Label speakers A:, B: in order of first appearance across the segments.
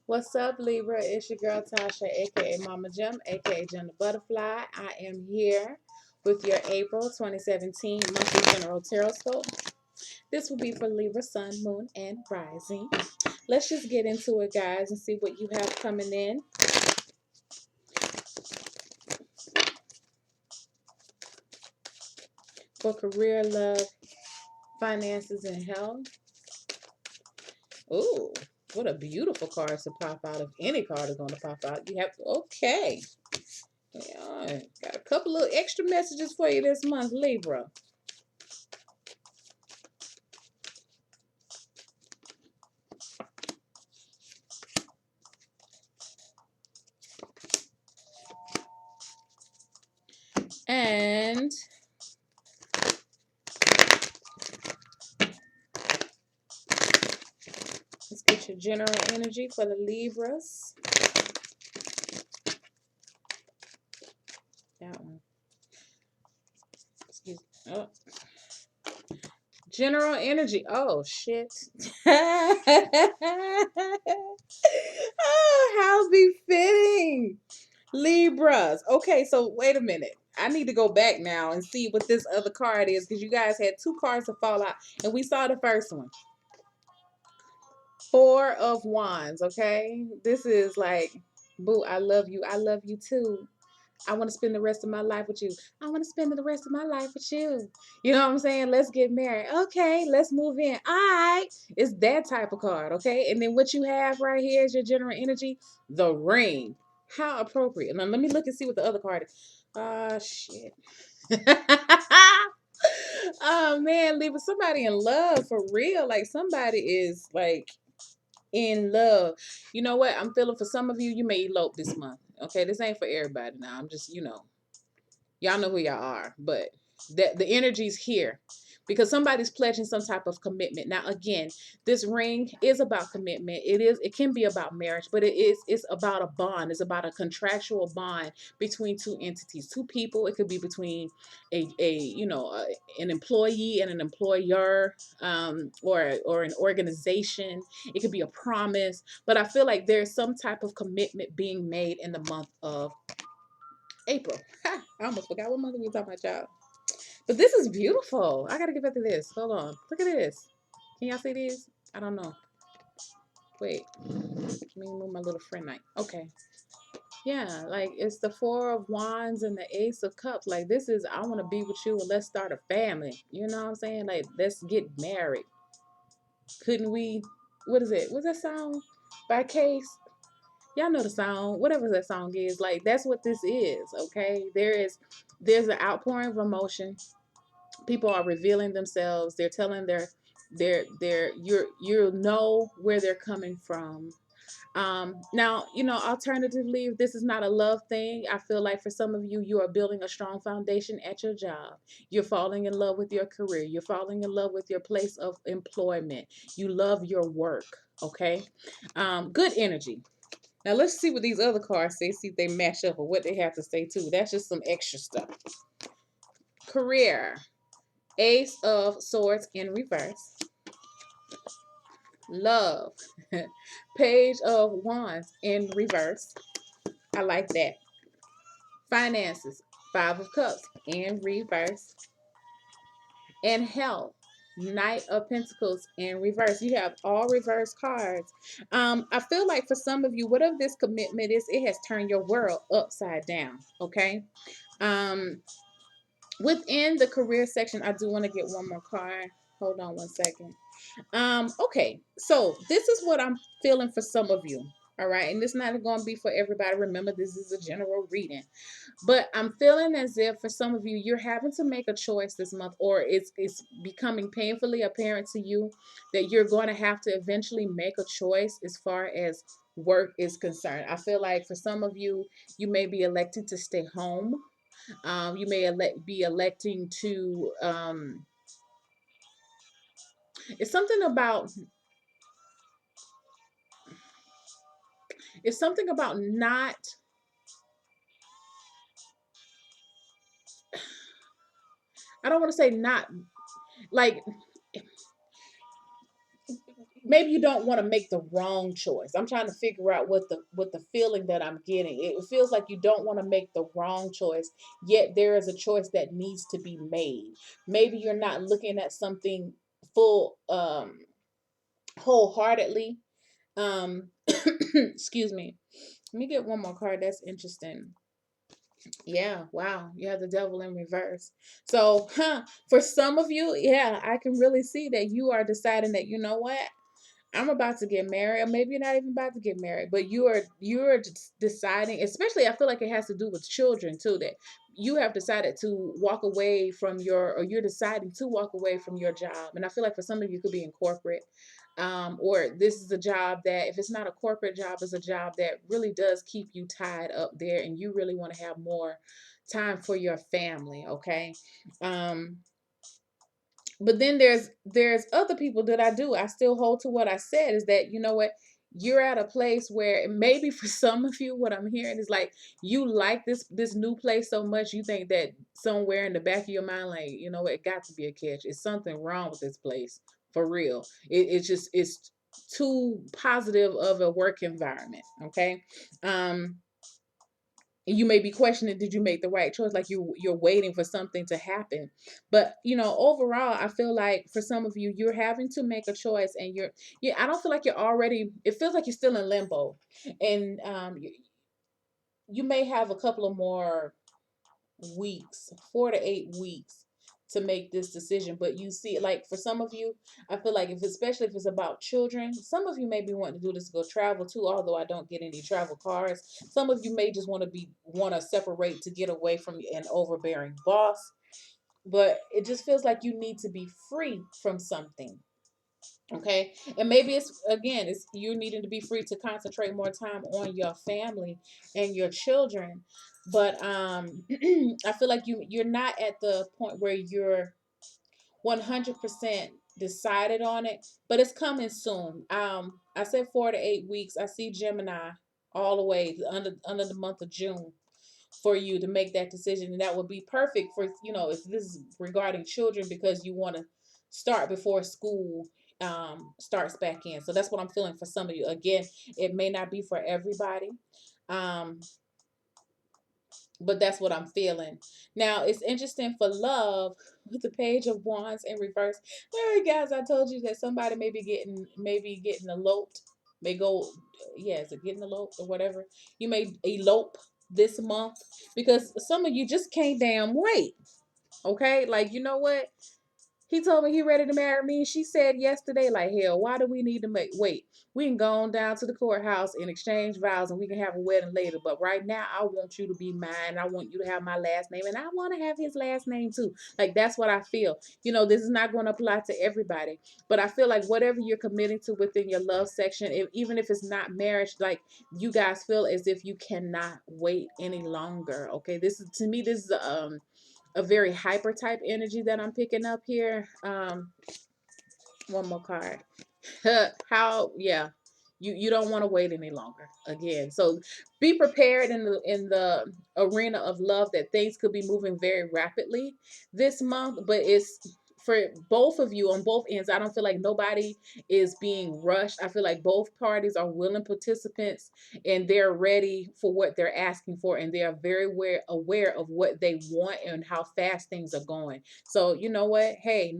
A: What's up, Libra? It's your girl Tasha, aka Mama Jim, aka Jim the Butterfly. I am here with your April 2017 monthly general tarot scope. This will be for Libra, Sun, Moon, and Rising. Let's just get into it, guys, and see what you have coming in. For career, love, finances, and health. Ooh, what a beautiful card to pop out. If any card is going to pop out, you have to, okay. Yeah, got a couple of extra messages for you this month, Libra. And let's get your general energy for the Libras. That one. Excuse me. Oh. General energy. Oh, shit. Oh, how befitting. Libras. Okay, so wait a minute. I need to go back now and see what this other card is because you guys had two cards to fall out and we saw the first one. Four of Wands, okay? This is like, boo, I love you. I love you too. I want to spend the rest of my life with you. I want to spend the rest of my life with you. You know what I'm saying? Let's get married. Okay, let's move in. All right. It's that type of card, okay? And then what you have right here is your general energy, the ring. How appropriate. Now let me look and see what the other card is. Oh, shit. Oh, man, leaving somebody in love for real. Like somebody is like in love. You know what? I'm feeling for some of you, you may elope this month. Okay, this ain't for everybody now. I'm just, y'all know who y'all are, but the energy's here because somebody's pledging some type of commitment. Now, again, this ring is about commitment. It can be about marriage, but it's about a bond. It's about a contractual bond between two entities, two people. It could be between an employee and an employer, or an organization. It could be a promise, but I feel like there's some type of commitment being made in the month of April. Ha, I almost forgot what month we were talking about, y'all. But this is beautiful. I gotta get back to this. Hold on. Look at this. Can y'all see this? I don't know. Wait. Let me move my little friend night. Okay. Yeah, like it's the Four of Wands and the Ace of Cups. Like this is, I want to be with you and let's start a family. You know what I'm saying? Like let's get married. Couldn't we? What is it? What's that song by Case? Y'all know the song, whatever that song is. Like that's what this is. Okay, there's an outpouring of emotion. People are revealing themselves. They're telling you'll know where they're coming from. Now, alternatively, if this is not a love thing, I feel like for some of you, you are building a strong foundation at your job. You're falling in love with your career. You're falling in love with your place of employment. You love your work. Okay. Good energy. Now let's see what these other cards say, see if they match up or what they have to say too. That's just some extra stuff. Career. Ace of Swords in reverse. Love. Page of Wands in reverse. I like that. Finances. Five of Cups in reverse. And health. Knight of Pentacles in reverse. You have all reverse cards. I feel like for some of you, whatever this commitment is, it has turned your world upside down. Okay. Within the career section, I do want to get one more card. Hold on one second. Okay, so this is what I'm feeling for some of you. All right, and this is not going to be for everybody. Remember, this is a general reading. But I'm feeling as if for some of you, you're having to make a choice this month, or it's becoming painfully apparent to you that you're going to have to eventually make a choice as far as work is concerned. I feel like for some of you, you may be electing to stay home. You may be electing to. It's something about. It's something about not. I don't want to say not like maybe you don't want to make the wrong choice. I'm trying to figure out what the feeling that I'm getting. It feels like you don't want to make the wrong choice, yet there is a choice that needs to be made. Maybe you're not looking at something full wholeheartedly. Excuse me. Let me get one more card. That's interesting. Yeah, wow. You have the devil in reverse. So, for some of you, yeah, I can really see that you are deciding that, you know what? I'm about to get married, or maybe you're not even about to get married, but you're deciding, especially I feel like it has to do with children too, that you have decided to walk away from or you're deciding to walk away from your job. And I feel like for some of you it could be in corporate, or this is a job that, if it's not a corporate job, it's a job that really does keep you tied up there, and you really want to have more time for your family. Okay. Um, but then there's other people that I still hold to what I said, is that, you know what, you're at a place where maybe for some of you, what I'm hearing is like, you like this new place so much, you think that somewhere in the back of your mind, like, you know, it got to be a catch, it's something wrong with this place, for real. It's just, it's too positive of a work environment. Okay. um you may be questioning, did you make the right choice, like you're waiting for something to happen. But overall, I feel like for some of you, you're having to make a choice, and yeah, I don't feel like you're already, it feels like you're still in limbo. And you may have a couple of more weeks, 4 to 8 weeks, to make this decision. But you see, like for some of you, I feel like, if especially if it's about children, some of you may be wanting to do this to go travel too, although I don't get any travel cards. Some of you may just want to separate to get away from an overbearing boss. But it just feels like you need to be free from something. Okay. And maybe it's, again, it's you needing to be free to concentrate more time on your family and your children. But I feel like you're not at the point where you're 100% decided on it, but it's coming soon. I said 4 to 8 weeks. I see Gemini all the way under the month of June for you to make that decision, and that would be perfect for, if this is regarding children, because you want to start before school starts back in. So that's what I'm feeling for some of you. Again, it may not be for everybody, um but that's what I'm feeling. Now, it's interesting for love, with the Page of Wands in reverse. All right, guys, I told you that somebody may be getting eloped. May go, yeah, is it getting eloped or whatever? You may elope this month, because some of you just can't damn wait. Okay, like, you know what? He told me he ready to marry me. And she said yesterday, like, hell, why do we need to wait? We can go on down to the courthouse and exchange vows, and we can have a wedding later. But right now, I want you to be mine. I want you to have my last name, and I want to have his last name too. Like, that's what I feel. This is not going to apply to everybody, but I feel like whatever you're committing to within your love section, even if it's not marriage, like, you guys feel as if you cannot wait any longer. Okay, this is, to me, this is a very hyper type energy that I'm picking up here. One more card. How, yeah, you don't want to wait any longer. Again, so be prepared in the arena of love, that things could be moving very rapidly this month. But it's for both of you on both ends. I don't feel like nobody is being rushed. I feel like both parties are willing participants, and they're ready for what they're asking for, and they are very aware of what they want and how fast things are going. So, you know what? Hey,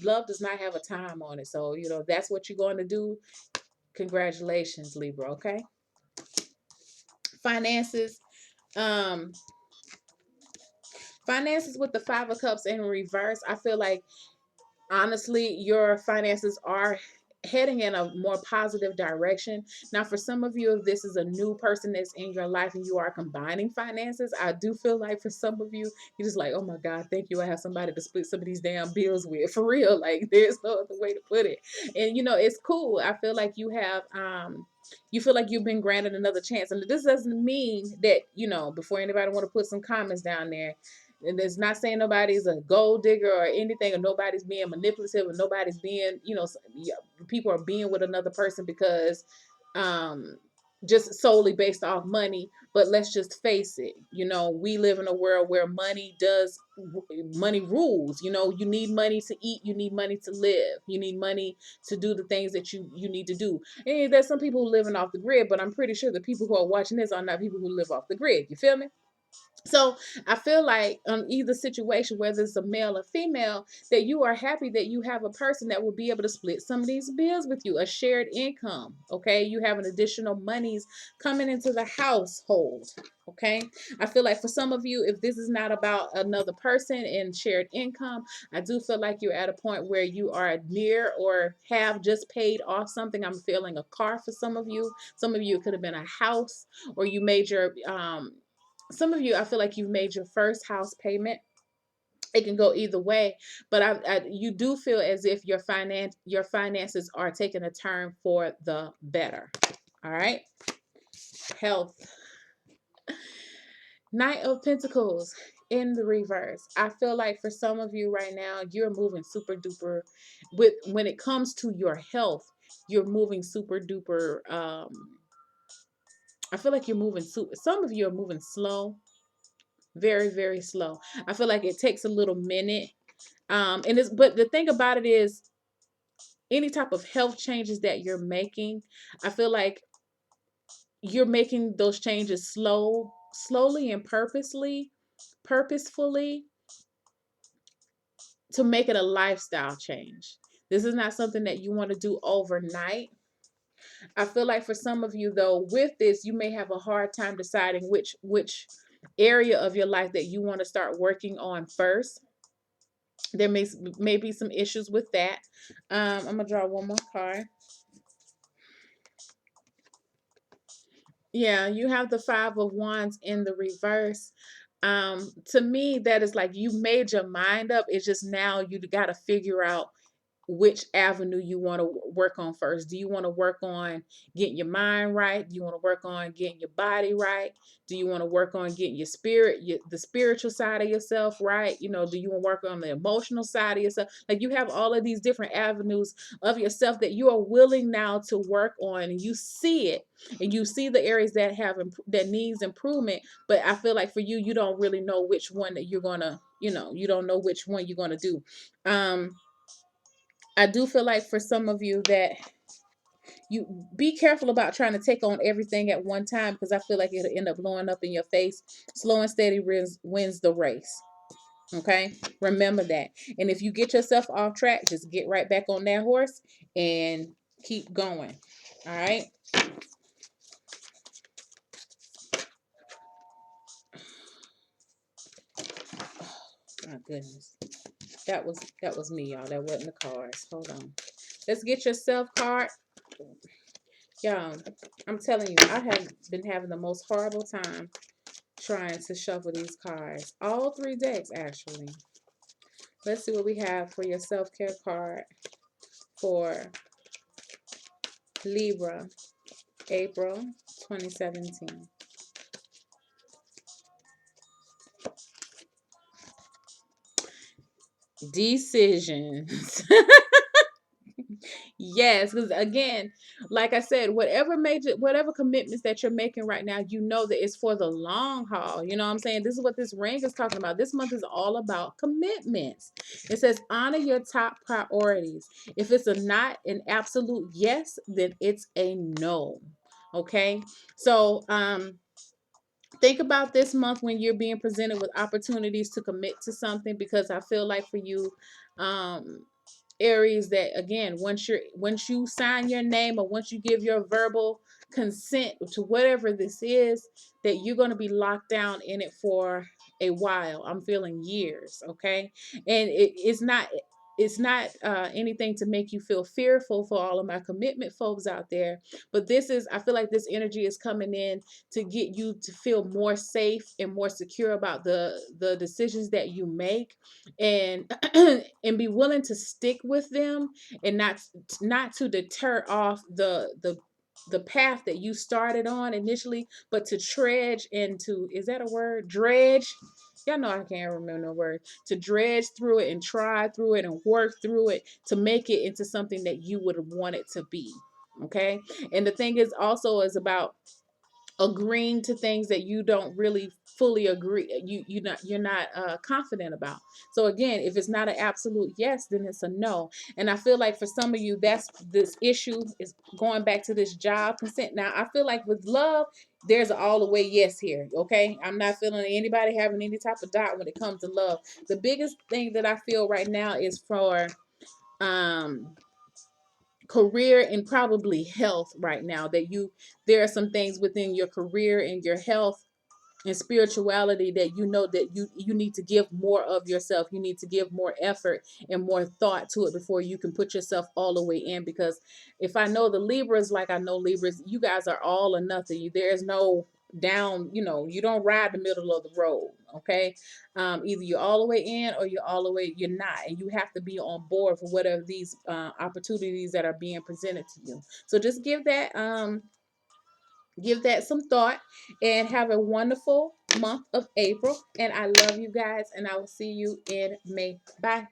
A: love does not have a time on it. So, that's what you're going to do. Congratulations, Libra. Okay. Finances. Um, Finances with the Five of Cups in reverse. I feel like, honestly, your finances are heading in a more positive direction. Now, for some of you, if this is a new person that's in your life and you are combining finances, I do feel like for some of you, you're just like, oh my God, thank you. I have somebody to split some of these damn bills with. For real. Like, there's no other way to put it. And, it's cool. I feel like you feel like you've been granted another chance. And this doesn't mean that, before anybody want to put some comments down there, and it's not saying nobody's a gold digger or anything, or nobody's being manipulative, or nobody's being, people are being with another person because, um, just solely based off money. But let's just face it, we live in a world where money rules. You need money to eat, you need money to live, you need money to do the things that you need to do. And there's some people who living off the grid, but I'm pretty sure the people who are watching this are not people who live off the grid. You feel me? So I feel like either situation, whether it's a male or female, that you are happy that you have a person that will be able to split some of these bills with you, a shared income. Okay, you have an additional monies coming into the household. Okay, I feel like for some of you, if this is not about another person and shared income, I do feel like you're at a point where you are near or have just paid off something. I'm feeling a car for some of you. Some of you, it could have been a house, or you made your some of you, I feel like you've made your first house payment. It can go either way, but you do feel as if your finances are taking a turn for the better. All right, health. Knight of Pentacles in the reverse. I feel like for some of you right now, you're moving super duper with when it comes to your health. You're moving super duper. I feel like you're moving. Some of you are moving slow, very very slow. I feel like it takes a little minute. But the thing about it is, any type of health changes that you're making, I feel like you're making those changes slowly and purposefully, to make it a lifestyle change. This is not something that you want to do overnight. I feel like for some of you though, with this, you may have a hard time deciding which area of your life that you want to start working on first. There may be some issues with that. I'm gonna draw one more card. Yeah, you have the Five of Wands in the reverse. To me, that is like you made your mind up. It's just now you got to figure out which avenue you want to work on first. Do you want to work on getting your mind right? Do you want to work on getting your body right? Do you want to work on getting your the spiritual side of yourself right? Do you want to work on the emotional side of yourself? Like you have all of these different avenues of yourself that you are willing now to work on, and you see it, and you see the areas that that needs improvement. But I feel like for you, you don't really know which one that you're gonna, you don't know which one you're gonna do. I do feel like for some of you that you be careful about trying to take on everything at one time, because I feel like it'll end up blowing up in your face. Slow and steady wins the race. Okay, remember that. And if you get yourself off track, just get right back on that horse and keep going. All right. Oh, my goodness, that was me, y'all. That wasn't the cards. Hold on. Let's get yourself card. Y'all, I'm telling you, I have been having the most horrible time trying to shuffle these cards. All three decks, actually. Let's see what we have for your self-care card for Libra, April 2017. Decisions. Yes, because again, like I said, whatever commitments that you're making right now, you know that it's for the long haul. You know what I'm saying? This is what this ring is talking about. This month is all about commitments. It says honor your top priorities. If it's not an absolute yes, then it's a no. Okay. So think about this month when you're being presented with opportunities to commit to something, because I feel like for you, um Aries, that again, once you sign your name, or once you give your verbal consent to whatever this is, that you're going to be locked down in it for a while. I'm feeling years. Okay. And it's not anything to make you feel fearful for all of my commitment folks out there, but I feel like this energy is coming in to get you to feel more safe and more secure about the decisions that you make, and and be willing to stick with them, and not to deter off the path that you started on initially, but to trudge into, is that a word? Dredge. Y'all know I can't remember the word. To dredge through it and try through it and work through it to make it into something that you would want it to be. Okay. And the thing is also is about agreeing to things that you don't really fully agree, you're not confident about. So again, if it's not an absolute yes, then it's a no. And I feel like for some of you, that's this issue is going back to this job consent. Now I feel like with love, there's an all the way yes here. Okay, I'm not feeling anybody having any type of doubt when it comes to love. The biggest thing that I feel right now is for um career and probably health right now, that there are some things within your career and your health and spirituality that you know that you need to give more of yourself. You need to give more effort and more thought to it before you can put yourself all the way in. Because if I know the Libras, like I know Libras, you guys are all or nothing. There's no down, you don't ride the middle of the road. Okay. Either you're all the way in or you're all the way you're not, and you have to be on board for whatever these opportunities that are being presented to you. So just give that some thought and have a wonderful month of April. And I love you guys, and I will see you in May. Bye.